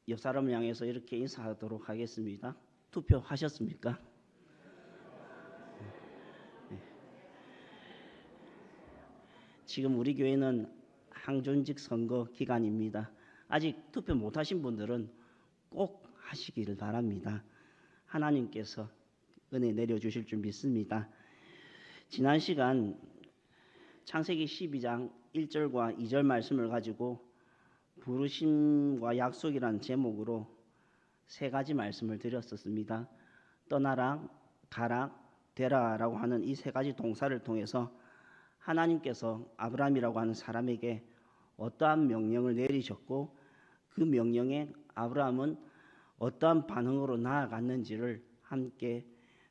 옆 사람을 향해서 이렇게 인사하도록 하겠습니다. 투표하셨습니까? 지금 우리 교회는 항존직 선거 기간입니다. 아직 투표 못하신 분들은 꼭 하시기를 바랍니다. 하나님께서 은혜 내려주실 줄 믿습니다. 지난 시간 창세기 12장 1절과 2절 말씀을 가지고 부르심과 약속이라는 제목으로 세 가지 말씀을 드렸었습니다. 떠나라, 가라, 되라라고 하는 이 세 가지 동사를 통해서 하나님께서 아브라함이라고 하는 사람에게 어떠한 명령을 내리셨고 그 명령에 아브라함은 어떠한 반응으로 나아갔는지를 함께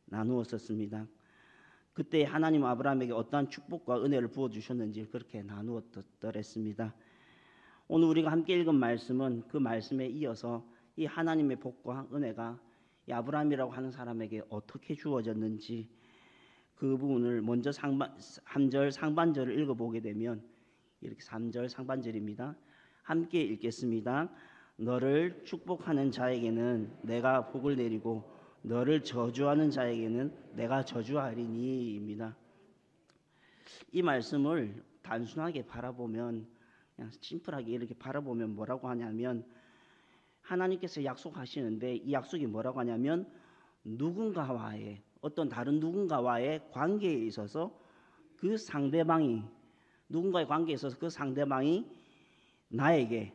나누었었습니다. 그때 하나님 아브라함에게 어떠한 축복과 은혜를 부어주셨는지 그렇게 나누었더랬습니다. 오늘 우리가 함께 읽은 말씀은 그 말씀에 이어서 이 하나님의 복과 은혜가 이 아브라함이라고 하는 사람에게 어떻게 주어졌는지 그 부분을 먼저 3절 상반절을 읽어보게 되면 이렇게 3절 상반절입니다. 함께 읽겠습니다. 너를 축복하는 자에게는 내가 복을 내리고 너를 저주하는 자에게는 내가 저주하리니입니다. 이 말씀을 단순하게 바라보면 그냥 심플하게 이렇게 바라보면 뭐라고 하냐면 하나님께서 약속하시는데 이 약속이 뭐라고 하냐면 누군가와의 어떤 다른 누군가와의 관계에 있어서 그 상대방이 누군가의 관계에 있어서 그 상대방이 나에게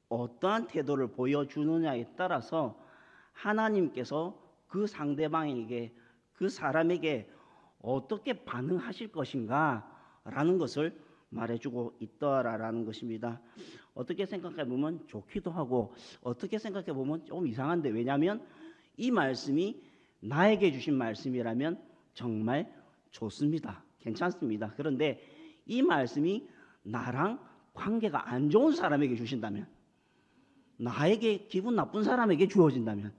어떠한 태도를 보여주느냐에 따라서 하나님께서 그 상대방에게 그 사람에게 어떻게 반응하실 것인가 라는 것을 말해주고 있더라라는 것입니다. 어떻게 생각해 보면 좋기도 하고 어떻게 생각해 보면 좀 이상한데 왜냐하면 이 말씀이 나에게 주신 말씀이라면 정말 좋습니다. 괜찮습니다. 그런데 이 말씀이 나랑 관계가 안 좋은 사람에게 주신다면 나에게 기분 나쁜 사람에게 주어진다면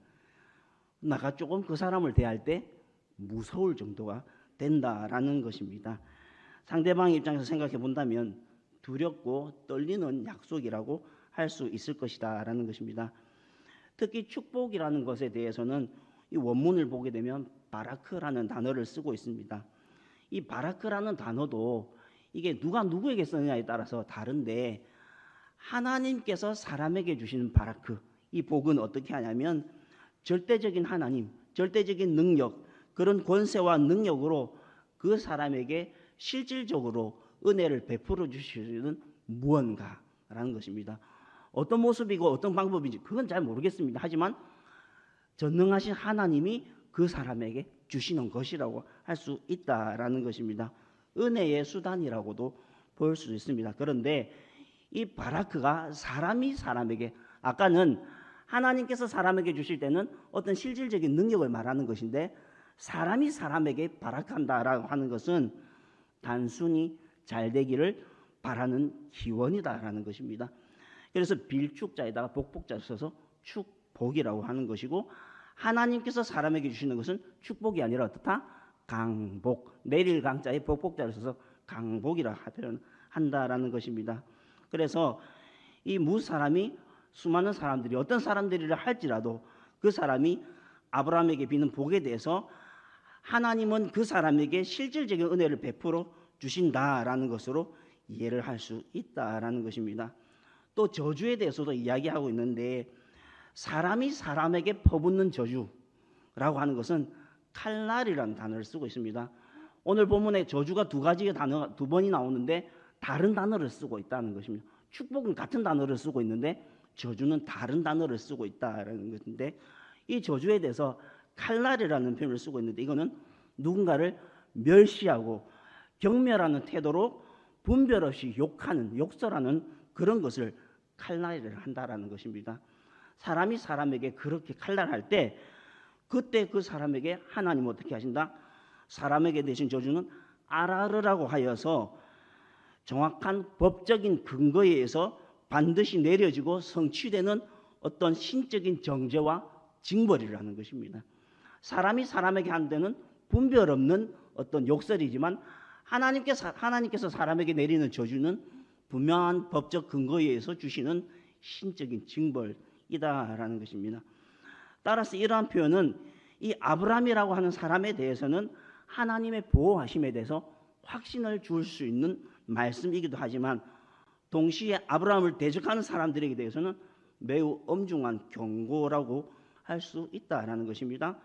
나가 조금 그 사람을 대할 때 무서울 정도가 된다라는 것입니다. 상대방 입장에서 생각해 본다면 두렵고 떨리는 약속이라고 할 수 있을 것이다 라는 것입니다. 특히 축복이라는 것에 대해서는 이 원문을 보게 되면 바라크라는 단어를 쓰고 있습니다. 이 바라크라는 단어도 이게 누가 누구에게 쓰느냐에 따라서 다른데 하나님께서 사람에게 주시는 바라크, 이 복은 어떻게 하냐면 절대적인 하나님, 절대적인 능력, 그런 권세와 능력으로 그 사람에게 실질적으로 은혜를 베풀어 주시는 무언가라는 것입니다. 어떤 모습이고 어떤 방법인지 그건 잘 모르겠습니다. 하지만 전능하신 하나님이 그 사람에게 주시는 것이라고 할 수 있다라는 것입니다. 은혜의 수단이라고도 볼 수 있습니다. 그런데 이 바라크가 사람이 사람에게 아까는 하나님께서 사람에게 주실 때는 어떤 실질적인 능력을 말하는 것인데 사람이 사람에게 바라크한다라고 하는 것은 단순히 잘 되기를 바라는 기원이다라는 것입니다. 그래서 빌축자에다가 복복자를 써서 축복이라고 하는 것이고 하나님께서 사람에게 주시는 것은 축복이 아니라 어떻다? 강복. 내릴 강자에 복복자를 써서 강복이라 표현한다라는 것입니다. 그래서 이 무사람이 수많은 사람들이 어떤 사람들이라 할지라도 그 사람이 아브라함에게 비는 복에 대해서 하나님은 그 사람에게 실질적인 은혜를 베풀어 주신다라는 것으로 이해를 할 수 있다라는 것입니다. 또 저주에 대해서도 이야기하고 있는데 사람이 사람에게 퍼붓는 저주라고 하는 것은 칼날이라는 단어를 쓰고 있습니다. 오늘 본문에 저주가 두 가지의 단어가 두 번이 나오는데 다른 단어를 쓰고 있다는 것입니다. 축복은 같은 단어를 쓰고 있는데 저주는 다른 단어를 쓰고 있다라는 것인데 이 저주에 대해서 칼날이라는 표현을 쓰고 있는데 이거는 누군가를 멸시하고 경멸하는 태도로 분별 없이 욕하는 욕설하는 그런 것을 칼날을 한다라는 것입니다. 사람이 사람에게 그렇게 칼날할 때 그때 그 사람에게 하나님은 어떻게 하신다? 사람에게 내신 저주는 아라르라고 하여서 정확한 법적인 근거에 의해서 반드시 내려지고 성취되는 어떤 신적인 정죄와 징벌이라는 것입니다. 사람이 사람에게 한 데는 분별 없는 어떤 욕설이지만 하나님께서 사람에게 내리는 저주는 분명한 법적 근거에 의해서 주시는 신적인 징벌이다라는 것입니다. 따라서 이러한 표현은 이 아브라함이라고 하는 사람에 대해서는 하나님의 보호하심에 대해서 확신을 줄 수 있는 말씀이기도 하지만 동시에 아브라함을 대적하는 사람들에게 대해서는 매우 엄중한 경고라고 할 수 있다라는 것입니다.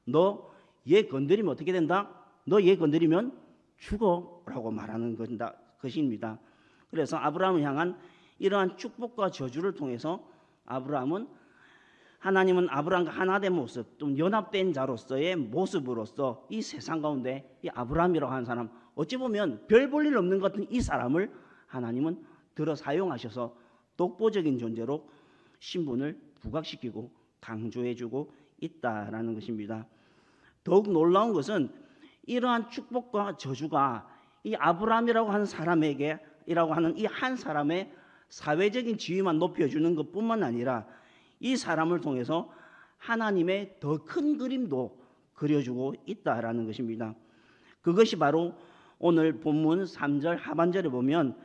너 얘 건드리면 어떻게 된다? 너 얘 건드리면 죽어라고 말하는 것입니다. 그래서 아브라함을 향한 이러한 축복과 저주를 통해서 하나님은 아브라함과 하나된 모습, 또 연합된 자로서의 모습으로서 이 세상 가운데 이 아브라함이라고 하는 사람, 어찌 보면 별 볼 일 없는 것 같은 이 사람을 하나님은 들어 사용하셔서 독보적인 존재로 신분을 부각시키고 강조해주고 있다라는 것입니다. 더욱 놀라운 것은 이러한 축복과 저주가 이 아브라함이라고 하는 사람에게이라고 하는 이 한 사람의 사회적인 지위만 높여주는 것뿐만 아니라 이 사람을 통해서 하나님의 더 큰 그림도 그려주고 있다라는 것입니다. 그것이 바로 오늘 본문 3절 하반절에 보면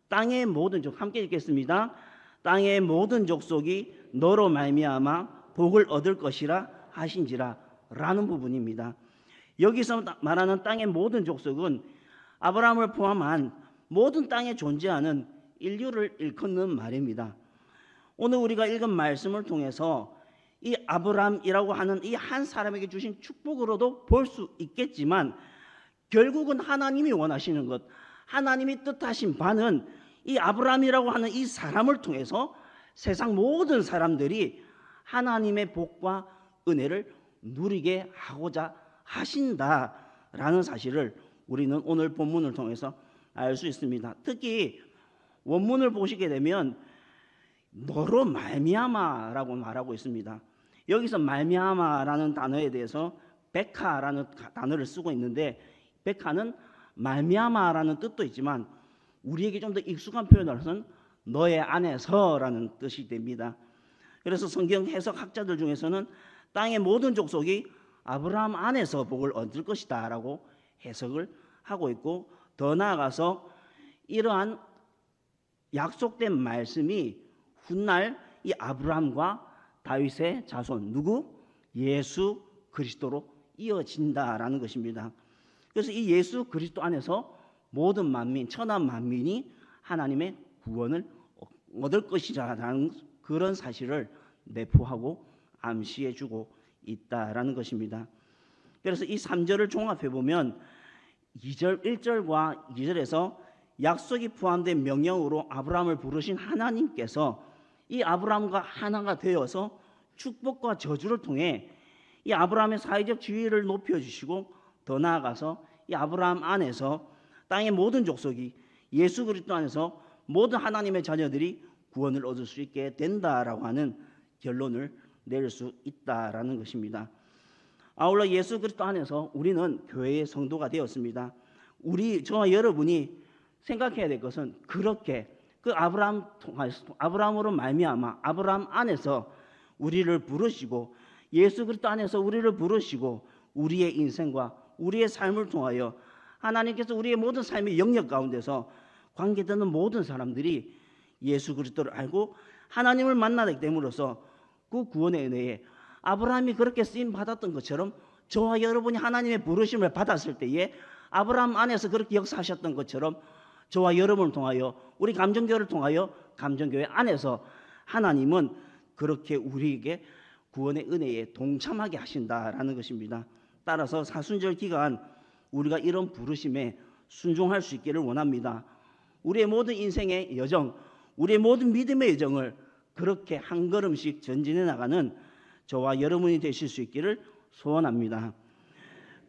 땅의 모든 족, 함께 읽겠습니다. 땅의 모든 족속이 너로 말미암아 복을 얻을 것이라 하신지라 라는 부분입니다. 여기서 말하는 땅의 모든 족속은 아브라함을 포함한 모든 땅에 존재하는 인류를 일컫는 말입니다. 오늘 우리가 읽은 말씀을 통해서 이 아브라함이라고 하는 이 한 사람에게 주신 축복으로도 볼 수 있겠지만 결국은 하나님이 원하시는 것, 하나님이 뜻하신 바는 이 아브라함이라고 하는 이 사람을 통해서 세상 모든 사람들이 하나님의 복과 은혜를 누리게 하고자 하신다라는 사실을 우리는 오늘 본문을 통해서 알 수 있습니다. 특히 원문을 보시게 되면 너로 말미암아라고 말하고 있습니다. 여기서 말미암아라는 단어에 대해서 베카라는 단어를 쓰고 있는데 베카는 말미암아라는 뜻도 있지만 우리에게 좀 더 익숙한 표현으로서는 너의 안에서라는 뜻이 됩니다. 그래서 성경 해석학자들 중에서는 땅의 모든 족속이 아브라함 안에서 복을 얻을 것이다 라고 해석을 하고 있고, 더 나아가서 이러한 약속된 말씀이 훗날 이 아브라함과 다윗의 자손 누구? 예수 그리스도로 이어진다라는 것입니다. 그래서 이 예수 그리스도 안에서 모든 만민, 천하 만민이 하나님의 구원을 얻을 것이라는 그런 사실을 내포하고 암시해주고 있다라는 것입니다. 그래서 이 3절을 종합해 보면 1절과 2절에서 약속이 포함된 명령으로 아브라함을 부르신 하나님께서 이 아브라함과 하나가 되어서 축복과 저주를 통해 이 아브라함의 사회적 지위를 높여주시고, 더 나아가서 이 아브라함 안에서 땅의 모든 족속이 예수 그리스도 안에서 모든 하나님의 자녀들이 구원을 얻을 수 있게 된다라고 하는 결론을 낼 수 있다라는 것입니다. 아울러 예수 그리스도 안에서 우리는 교회의 성도가 되었습니다. 저와 여러분이 생각해야 될 것은 그렇게 그 아브라함으로 말미암아 아브라함 안에서 우리를 부르시고 예수 그리스도 안에서 우리를 부르시고 우리의 인생과 우리의 삶을 통하여 하나님께서 우리의 모든 삶의 영역 가운데서 관계되는 모든 사람들이 예수 그리스도를 알고 하나님을 만나게 됨으로써 그 구원의 은혜에 아브라함이 그렇게 쓰임 받았던 것처럼 저와 여러분이 하나님의 부르심을 받았을 때에 아브라함 안에서 그렇게 역사하셨던 것처럼 저와 여러분을 통하여 우리 감정교회를 통하여 감정교회 안에서 하나님은 그렇게 우리에게 구원의 은혜에 동참하게 하신다라는 것입니다. 따라서 사순절 기간 우리가 이런 부르심에 순종할 수 있기를 원합니다. 우리의 모든 인생의 여정, 우리의 모든 믿음의 여정을 그렇게 한 걸음씩 전진해 나가는 저와 여러분이 되실 수 있기를 소원합니다.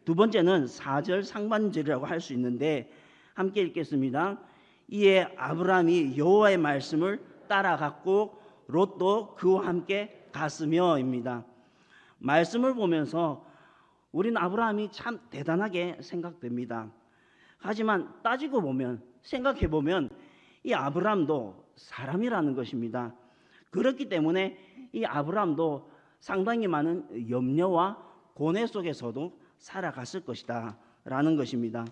두 번째는 4절 상반절이라고 할 수 있는데 함께 읽겠습니다. 이에 아브라함이 여호와의 말씀을 따라갔고 롯도 그와 함께 갔으며입니다. 말씀을 보면서 우리는 아브라함이 참 대단하게 생각됩니다. 하지만 따지고 보면, 생각해 보면 이 아브라함도 사람이라는 것입니다. 그렇기 때문에 이 아브라함도 상당히 많은 염려와 고뇌 속에서도 살아갔을 것이다 라는 것입니다.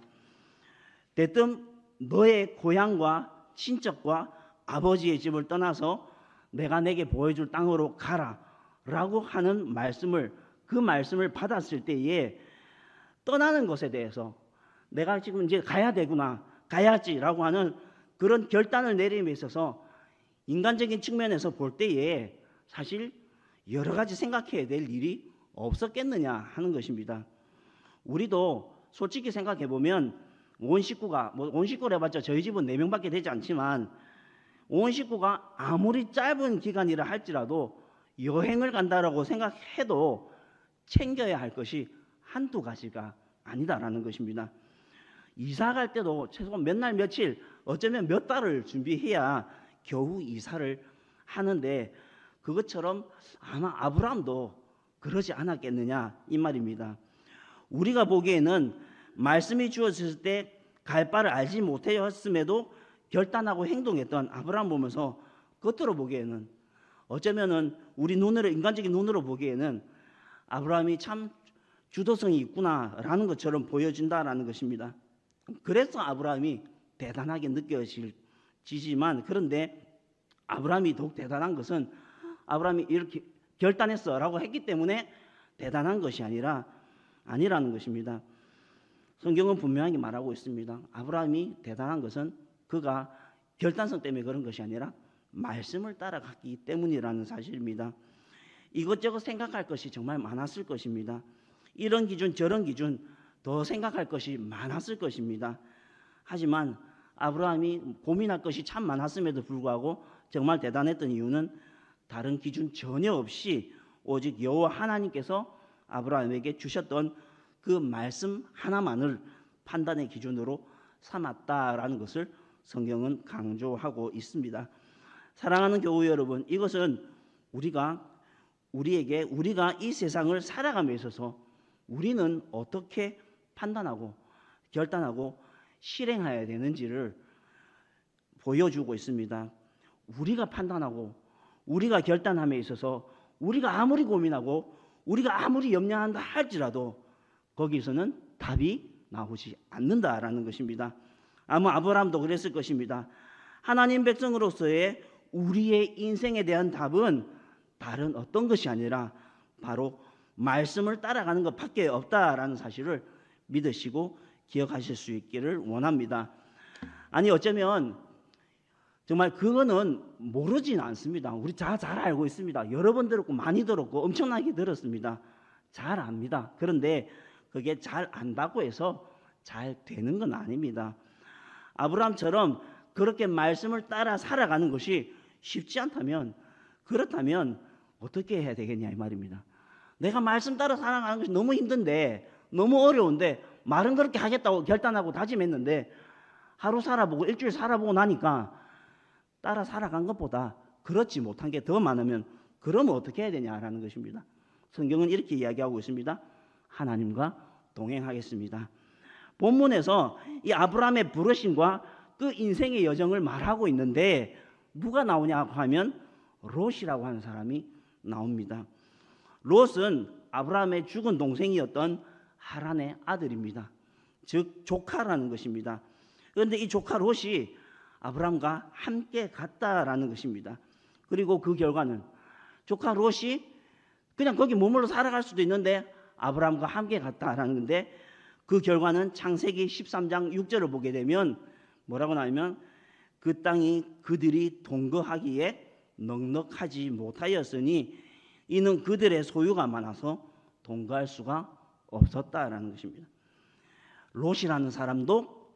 대뜸 너의 고향과 친척과 아버지의 집을 떠나서 내가 내게 보여줄 땅으로 가라라고 하는 말씀을, 그 말씀을 받았을 때에 떠나는 것에 대해서 내가 지금 이제 가야 되구나, 가야지라고 하는 그런 결단을 내림에 있어서 인간적인 측면에서 볼 때에 사실 여러 가지 생각해야 될 일이 없었겠느냐 하는 것입니다. 우리도 솔직히 생각해 보면 온 식구가, 온 식구를 해봤자 저희 집은 4명밖에 되지 않지만 온 식구가 아무리 짧은 기간이라 할지라도 여행을 간다라고 생각해도 챙겨야 할 것이 한두 가지가 아니다라는 것입니다. 이사 갈 때도 최소한 몇 날 며칠, 어쩌면 몇 달을 준비해야 겨우 이사를 하는데, 그것처럼 아마 아브라함도 그러지 않았겠느냐 이 말입니다. 우리가 보기에는 말씀이 주어졌을 때 갈 바를 알지 못하였음에도 결단하고 행동했던 아브라함 보면서 겉으로 보기에는, 어쩌면은 우리 눈으로, 인간적인 눈으로 보기에는 아브라함이 참 주도성이 있구나라는 것처럼 보여진다라는 것입니다. 그래서 아브라함이 대단하게 느껴지지만, 그런데 아브라함이 더욱 대단한 것은 아브라함이 이렇게 결단했어라고 했기 때문에 대단한 것이 아니라는 것입니다. 성경은 분명하게 말하고 있습니다. 아브라함이 대단한 것은 그가 결단성 때문에 그런 것이 아니라 말씀을 따라갔기 때문이라는 사실입니다. 이것저것 생각할 것이 정말 많았을 것입니다. 이런 기준 저런 기준 더 생각할 것이 많았을 것입니다. 하지만 아브라함이 고민할 것이 참 많았음에도 불구하고 정말 대단했던 이유는 다른 기준 전혀 없이 오직 여호와 하나님께서 아브라함에게 주셨던 그 말씀 하나만을 판단의 기준으로 삼았다라는 것을 성경은 강조하고 있습니다. 사랑하는 교우 여러분, 이것은 우리가 이 세상을 살아감에 있어서 우리는 어떻게 판단하고 결단하고 실행해야 되는지를 보여주고 있습니다. 우리가 판단하고 우리가 결단함에 있어서 우리가 아무리 고민하고 우리가 아무리 염려한다 할지라도 거기서는 답이 나오지 않는다라는 것입니다. 아마 아브라함도 그랬을 것입니다. 하나님 백성으로서의 우리의 인생에 대한 답은 다른 어떤 것이 아니라 바로 말씀을 따라가는 것밖에 없다라는 사실을 믿으시고 기억하실 수 있기를 원합니다. 아니, 어쩌면 정말 그거는 모르지는 않습니다. 우리 잘 알고 있습니다. 여러 번 들었고 많이 들었고 엄청나게 들었습니다. 잘 압니다. 그런데 그게 잘 안다고 해서 잘 되는 건 아닙니다. 아브라함처럼 그렇게 말씀을 따라 살아가는 것이 쉽지 않다면, 그렇다면 어떻게 해야 되겠냐 이 말입니다. 내가 말씀 따라 살아가는 것이 너무 힘든데, 너무 어려운데, 말은 그렇게 하겠다고 결단하고 다짐했는데 하루 살아보고 일주일 살아보고 나니까 따라 살아간 것보다 그렇지 못한 게 더 많으면 그러면 어떻게 해야 되냐라는 것입니다. 성경은 이렇게 이야기하고 있습니다. 하나님과 동행하겠습니다. 본문에서 이 아브라함의 부르심과 그 인생의 여정을 말하고 있는데 누가 나오냐고 하면 롯이라고 하는 사람이 나옵니다. 롯은 아브라함의 죽은 동생이었던 하란의 아들입니다. 즉 조카라는 것입니다. 그런데 이 조카 롯이 아브라함과 함께 갔다라는 것입니다. 그리고 그 결과는 조카 롯이 그냥 거기 머물러 살아갈 수도 있는데 아브라함과 함께 갔다라는 건데, 그 결과는 창세기 13장 6절을 보게 되면 뭐라고 나오면 그 땅이 그들이 동거하기에 넉넉하지 못하였으니 이는 그들의 소유가 많아서 동거할 수가 없었다라는 것입니다. 롯이라는 사람도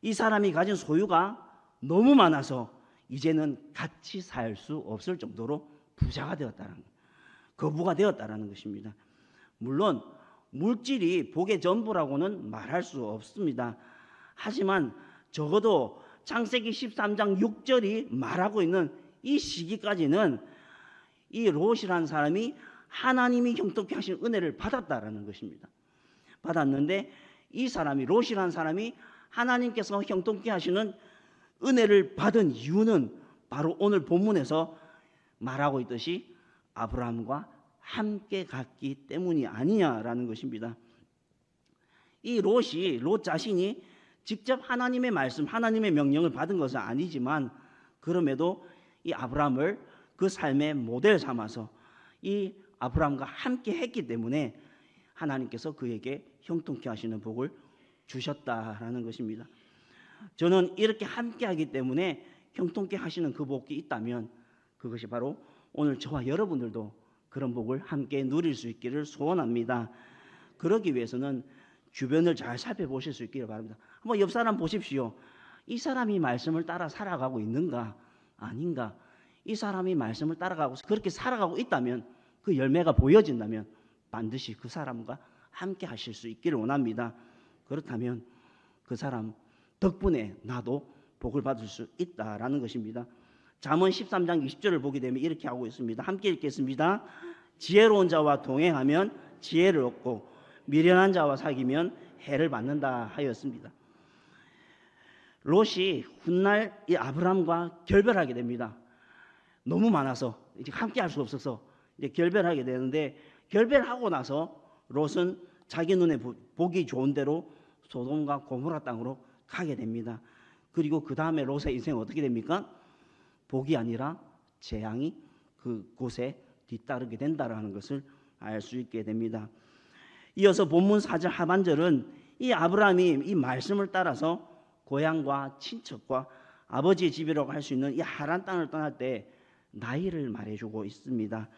이 사람이 가진 소유가 너무 많아서 이제는 같이 살 수 없을 정도로 부자가 되었다는 것, 거부가 되었다라는 것입니다. 물론 물질이 복의 전부라고는 말할 수 없습니다. 하지만 적어도 창세기 13장 6절이 말하고 있는 이 시기까지는 이 롯이라는 사람이 하나님이 형통케 하신 은혜를 받았다라는 것입니다. 받았는데 이 사람이, 롯이라는 사람이 하나님께서 형통케 하시는 은혜를 받은 이유는 바로 오늘 본문에서 말하고 있듯이 아브라함과 함께 갔기 때문이 아니냐라는 것입니다. 이 롯 자신이 직접 하나님의 말씀, 하나님의 명령을 받은 것은 아니지만 그럼에도 이 아브라함을 그 삶의 모델 삼아서 이 아브라함과 함께 했기 때문에 하나님께서 그에게 형통케 하시는 복을 주셨다라는 것입니다. 저는 이렇게 함께 하기 때문에 형통케 하시는 그 복이 있다면 그것이 바로 오늘 저와 여러분들도 그런 복을 함께 누릴 수 있기를 소원합니다. 그러기 위해서는 주변을 잘 살펴보실 수 있기를 바랍니다. 한번 옆 사람 보십시오. 이 사람이 말씀을 따라 살아가고 있는가 아닌가. 이 사람이 말씀을 따라가고 그렇게 살아가고 있다면 그 열매가 보여진다면 반드시 그 사람과 함께 하실 수 있기를 원합니다. 그렇다면 그 사람 덕분에 나도 복을 받을 수 있다라는 것입니다. 잠언 13장 20절을 보게 되면 이렇게 하고 있습니다. 함께 읽겠습니다. 지혜로운 자와 동행하면 지혜를 얻고 미련한 자와 사귀면 해를 받는다 하였습니다. 롯이 훗날 이 아브람과 결별하게 됩니다. 너무 많아서 이제 함께 할 수 없어서 이제 결별하게 되는데, 결별하고 나서 롯은 자기 눈에 보기 좋은 대로 소돔과 고모라 땅으로 가게 됩니다. 그리고 그 다음에 롯의 인생은 어떻게 됩니까? 복이 아니라 재앙이 그곳에 뒤따르게 된다라는 것을 알 수 있게 됩니다. 이어서 본문 4절 하반절은 이 아브라함이 이 말씀을 따라서 고향과 친척과 아버지의 집이라고 할 수 있는 이 하란 땅을 떠날 때 나이를 말해주고 있습니다.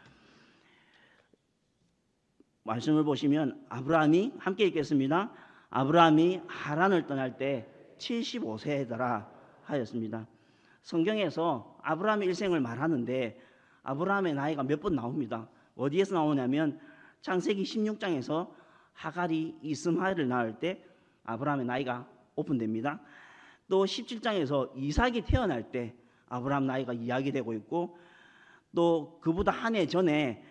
말씀을 보시면 아브라함이, 함께 읽겠습니다. 아브라함이 하란을 떠날 때 75세더라 하였습니다. 성경에서 아브라함의 일생을 말하는데 아브라함의 나이가 몇 번 나옵니다. 어디에서 나오냐면 창세기 16장에서 하갈이 이스마엘을 낳을 때 아브라함의 나이가 오픈됩니다. 또 17장에서 이삭이 태어날 때 아브라함 나이가 이야기되고 있고, 또 그보다 한 해 전에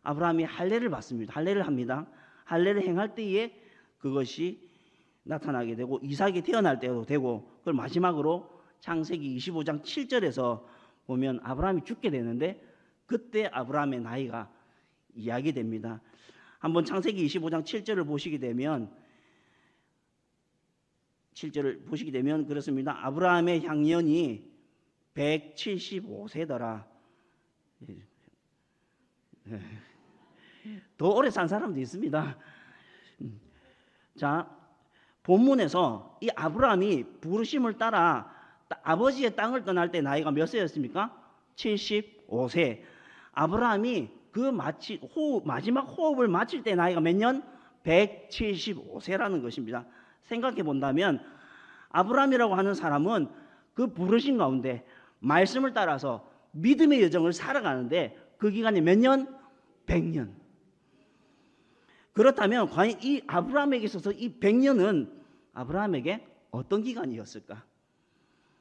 아브라함이 할례를 받습니다. 할례를 합니다. 할례를 행할 때에 그것이 나타나게 되고 이삭이 태어날 때도 되고, 그걸 마지막으로 창세기 25장 7절에서 보면 아브라함이 죽게 되는데 그때 아브라함의 나이가 이야기됩니다. 한번 창세기 25장 7절을 보시게 되면 7절을 보시게 되면 그렇습니다. 아브라함의 향년이 175세더라. 더 오래 산 사람도 있습니다. 자, 본문에서 이 아브라함이 부르심을 따라 아버지의 땅을 떠날 때 나이가 몇 세였습니까? 75세. 아브라함이 그 마지막 호흡을 마칠 때 나이가 몇 년? 175세라는 것입니다. 생각해 본다면 아브라함이라고 하는 사람은 그 부르심 가운데 말씀을 따라서 믿음의 여정을 살아가는데 그 기간이 몇 년? 100년. 그렇다면 과연 이 아브라함에게 있어서 이 100년은 아브라함에게 어떤 기간이었을까?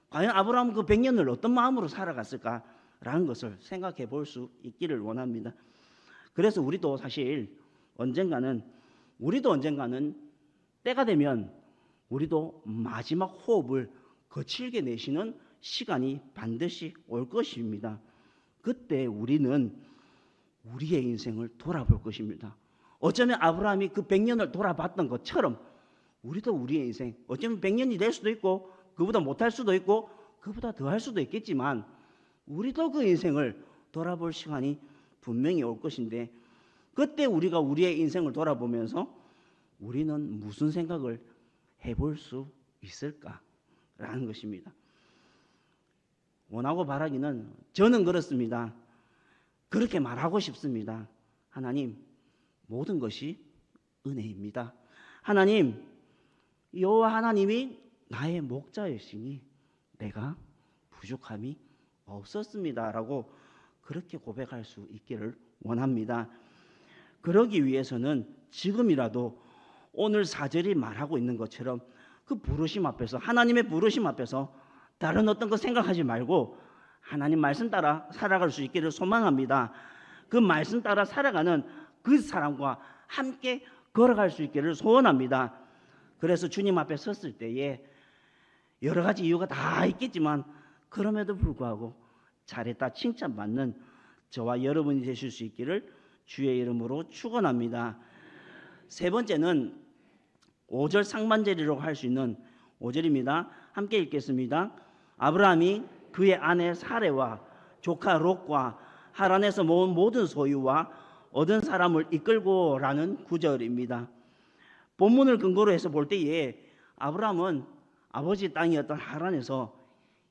과연 아브라함은 그 100년을 어떤 마음으로 살아갔을까라는 것을 생각해 볼 수 있기를 원합니다. 그래서 우리도 사실 언젠가는 때가 되면 우리도 마지막 호흡을 거칠게 내쉬는 시간이 반드시 올 것입니다. 그때 우리는 우리의 인생을 돌아볼 것입니다. 어쩌면 아브라함이 그 100년을 돌아봤던 것처럼 우리도 우리의 인생, 어쩌면 100년이 될 수도 있고 그보다 못할 수도 있고 그보다 더할 수도 있겠지만 우리도 그 인생을 돌아볼 시간이 분명히 올 것인데, 그때 우리가 우리의 인생을 돌아보면서 우리는 무슨 생각을 해볼 수 있을까라는 것입니다. 원하고 바라기는 저는 그렇습니다. 그렇게 말하고 싶습니다. 하나님, 모든 것이 은혜입니다. 하나님, 여호와 하나님이 나의 목자이시니 내가 부족함이 없었습니다라고 그렇게 고백할 수 있기를 원합니다. 그러기 위해서는 지금이라도 오늘 4절이 말하고 있는 것처럼 그 부르심 앞에서, 하나님의 부르심 앞에서 다른 어떤 거 생각하지 말고 하나님 말씀 따라 살아갈 수 있기를 소망합니다. 그 말씀 따라 살아가는 그 사람과 함께 걸어갈 수 있기를 소원합니다. 그래서 주님 앞에 섰을 때에 여러 가지 이유가 다 있겠지만 그럼에도 불구하고 잘했다 칭찬받는 저와 여러분이 되실 수 있기를 주의 이름으로 축원합니다. 세 번째는 5절 상반절이라고 할 수 있는 5절입니다. 함께 읽겠습니다. 아브라함이 그의 아내 사레와 조카 롯과 하란에서 모은 모든 소유와 얻은 사람을 이끌고라는 구절입니다. 본문을 근거로 해서 볼 때에 아브라함은 아버지 땅이었던 하란에서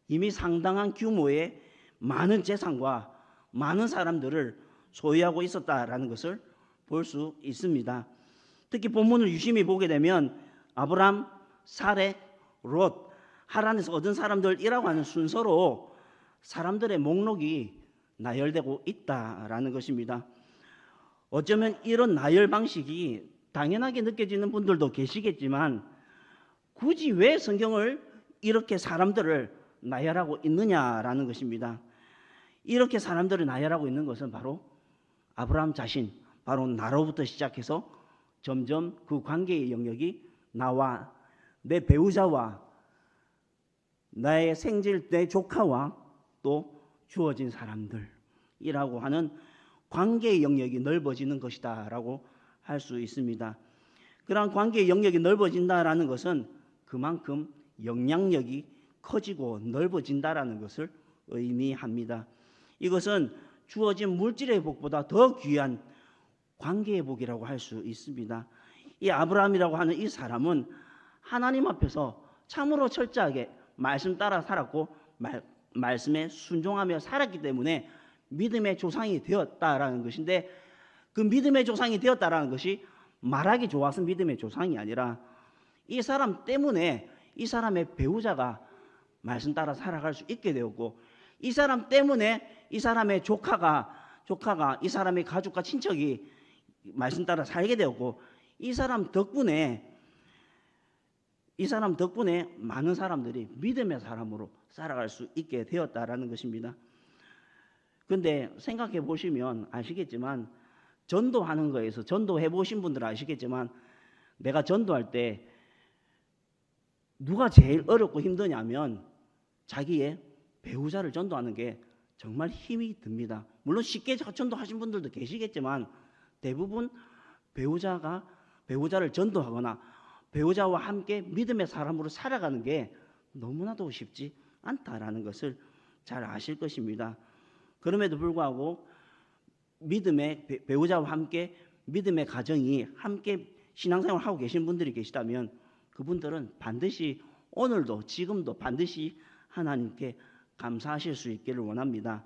이미 상당한 규모의 많은 재산과 많은 사람들을 소유하고 있었다라는 것을 볼 수 있습니다. 특히 본문을 유심히 보게 되면 아브람, 사렉, 롯, 하란에서 얻은 사람들이라고 하는 순서로 사람들의 목록이 나열되고 있다라는 것입니다. 어쩌면 이런 나열 방식이 당연하게 느껴지는 분들도 계시겠지만 굳이 왜 성경을 이렇게 사람들을 나열하고 있느냐라는 것입니다. 이렇게 사람들을 나열하고 있는 것은 바로 아브라함 자신, 바로 나로부터 시작해서 점점 그 관계의 영역이 나와 내 배우자와 나의 생질 내 조카와 또 주어진 사람들이라고 하는 관계의 영역이 넓어지는 것이다라고 할 수 있습니다. 그러한 관계의 영역이 넓어진다라는 것은 그만큼 영향력이 커지고 넓어진다라는 것을 의미합니다. 이것은 주어진 물질의 복보다 더 귀한 관계의 복이라고 할 수 있습니다. 이 아브라함이라고 하는 이 사람은 하나님 앞에서 참으로 철저하게 말씀 따라 살았고 말씀에 순종하며 살았기 때문에 믿음의 조상이 되었다라는 것인데, 그 믿음의 조상이 되었다라는 것이 말하기 좋아서 믿음의 조상이 아니라 이 사람 때문에 이 사람의 배우자가 말씀 따라 살아갈 수 있게 되었고, 이 사람 때문에 이 사람의 조카가 이 사람의 가족과 친척이 말씀 따라 살게 되었고, 이 사람 덕분에 많은 사람들이 믿음의 사람으로 살아갈 수 있게 되었다라는 것입니다. 그런데 생각해 보시면 아시겠지만, 전도하는 거에서 전도해 보신 분들은 아시겠지만, 내가 전도할 때 누가 제일 어렵고 힘드냐면 자기의 배우자를 전도하는 게 정말 힘이 듭니다. 물론 쉽게 전도하신 분들도 계시겠지만 대부분 배우자를 전도하거나 배우자와 함께 믿음의 사람으로 살아가는 게 너무나도 쉽지 않다라는 것을 잘 아실 것입니다. 그럼에도 불구하고 믿음의 배우자와 함께 믿음의 가정이 함께 신앙생활을 하고 계신 분들이 계시다면 그분들은 반드시 오늘도 지금도 반드시 하나님께 감사하실 수 있기를 원합니다.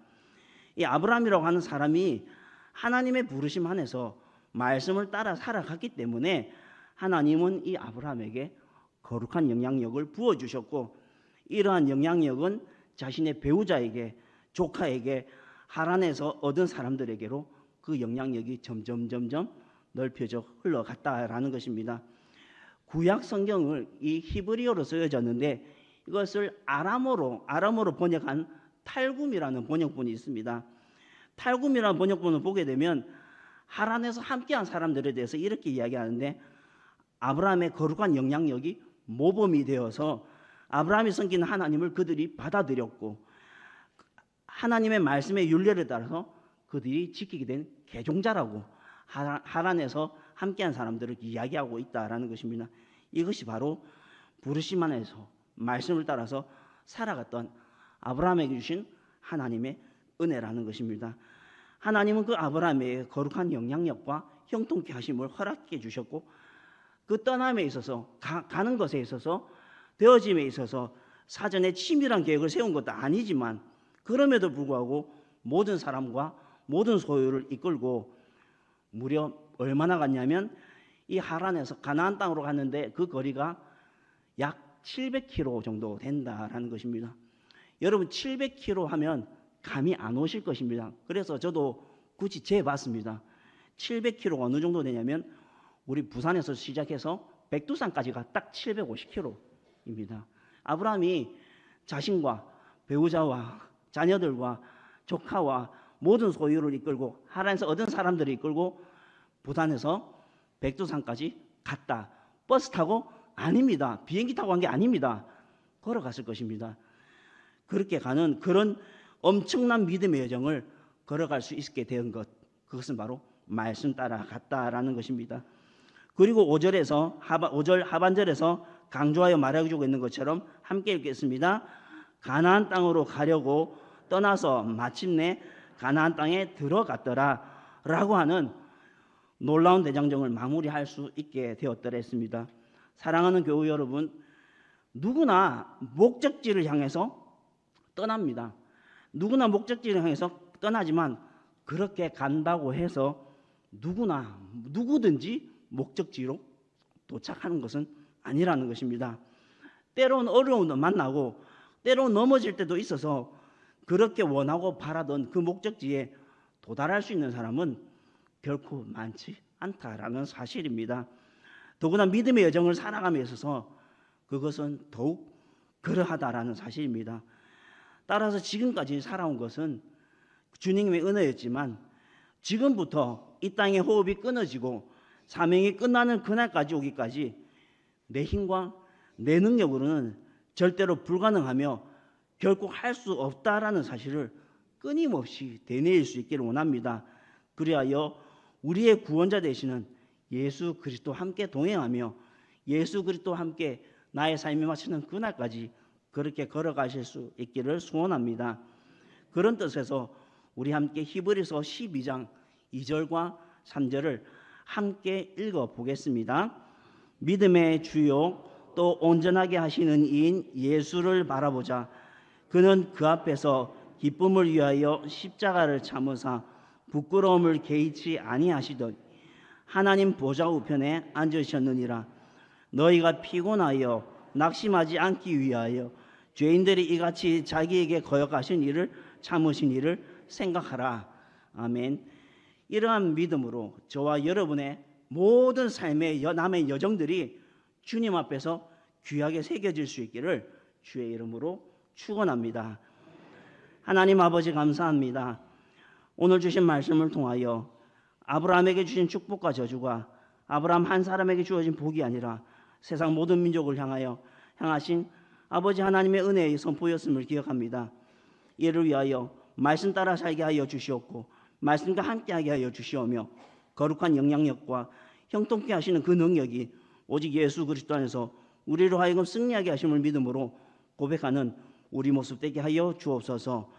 이 아브라함이라고 하는 사람이 하나님의 부르심 안에서 말씀을 따라 살아갔기 때문에 하나님은 이 아브라함에게 거룩한 영향력을 부어주셨고, 이러한 영향력은 자신의 배우자에게, 조카에게, 하란에서 얻은 사람들에게로 그 영향력이 점점 넓혀져 흘러갔다라는 것입니다. 구약 성경을 이 히브리어로 쓰여졌는데 이것을 아람어로 번역한 탈굼이라는 번역본이 있습니다. 탈굼이라는 번역본을 보게 되면 하란에서 함께한 사람들에 대해서 이렇게 이야기하는데, 아브라함의 거룩한 영향력이 모범이 되어서 아브라함이 섬기는 하나님을 그들이 받아들였고, 하나님의 말씀의 율례를 따라서 그들이 지키게 된 개종자라고 하란에서 함께한 사람들을 이야기하고 있다라는 것입니다. 이것이 바로 부르심 안에서 말씀을 따라서 살아갔던 아브라함에게 주신 하나님의 은혜라는 것입니다. 하나님은 그 아브라함의 거룩한 영향력과 형통케 하심을 허락해 주셨고, 그 떠남에 있어서 가는 것에 있어서 되어짐에 있어서 사전에 치밀한 계획을 세운 것도 아니지만, 그럼에도 불구하고 모든 사람과 모든 소유를 이끌고 무려 얼마나 갔냐면 이 하란에서 가나안 땅으로 갔는데 그 거리가 약 700km 정도 된다라는 것입니다. 여러분 700km 하면 감이 안 오실 것입니다. 그래서 저도 굳이 재봤습니다. 700km가 어느 정도 되냐면 우리 부산에서 시작해서 백두산까지가 딱 750km입니다. 아브라함이 자신과 배우자와 자녀들과 조카와 모든 소유를 이끌고 하란에서 얻은 사람들을 이끌고 부산에서 백두산까지 갔다. 버스 타고? 아닙니다. 비행기 타고 간 게 아닙니다. 걸어갔을 것입니다. 그렇게 가는 그런 엄청난 믿음의 여정을 걸어갈 수 있게 된 것, 그것은 바로 말씀 따라 갔다라는 것입니다. 그리고 5절 하반절에서 강조하여 말해주고 있는 것처럼 함께 읽겠습니다. 가나안 땅으로 가려고 떠나서 마침내 가나안 땅에 들어갔더라라고 하는 놀라운 대장정을 마무리할 수 있게 되었더랬습니다. 사랑하는 교우 여러분, 누구나 목적지를 향해서 떠납니다. 누구나 목적지를 향해서 떠나지만 그렇게 간다고 해서 누구든지 목적지로 도착하는 것은 아니라는 것입니다. 때로는 어려움도 만나고 때로는 넘어질 때도 있어서 그렇게 원하고 바라던 그 목적지에 도달할 수 있는 사람은 결코 많지 않다라는 사실입니다. 더구나 믿음의 여정을 살아감에 있어서 그것은 더욱 그러하다라는 사실입니다. 따라서 지금까지 살아온 것은 주님의 은혜였지만 지금부터 이 땅의 호흡이 끊어지고 사명이 끝나는 그날까지 오기까지 내 힘과 내 능력으로는 절대로 불가능하며 결코 할 수 없다라는 사실을 끊임없이 되뇌일 수 있기를 원합니다. 그리하여 우리의 구원자 되시는 예수 그리스도와 함께 동행하며 예수 그리스도와 함께 나의 삶이 마치는 그날까지 그렇게 걸어가실 수 있기를 소원합니다. 그런 뜻에서 우리 함께 히브리서 12장 2절과 3절을 함께 읽어보겠습니다. 믿음의 주요 또 온전하게 하시는 이인 예수를 바라보자. 그는 그 앞에서 기쁨을 위하여 십자가를 참으사 부끄러움을 개의치 아니하시더니 하나님 보좌 우편에 앉으셨느니라. 너희가 피곤하여 낙심하지 않기 위하여 죄인들이 이같이 자기에게 거역하신 일을 참으신 일을 생각하라. 아멘. 이러한 믿음으로 저와 여러분의 모든 삶의 남의 여정들이 주님 앞에서 귀하게 새겨질 수 있기를 주의 이름으로 축원합니다. 하나님 아버지 감사합니다. 오늘 주신 말씀을 통하여 아브라함에게 주신 축복과 저주가 아브라함 한 사람에게 주어진 복이 아니라 세상 모든 민족을 향하신 아버지 하나님의 은혜의 선포였음을 기억합니다. 이를 위하여 말씀 따라 살게 하여 주시옵고 말씀과 함께하게 하여 주시오며 거룩한 영향력과 형통케 하시는 그 능력이 오직 예수 그리스도 안에서 우리로 하여금 승리하게 하심을 믿음으로 고백하는 우리 모습 되게 하여 주옵소서.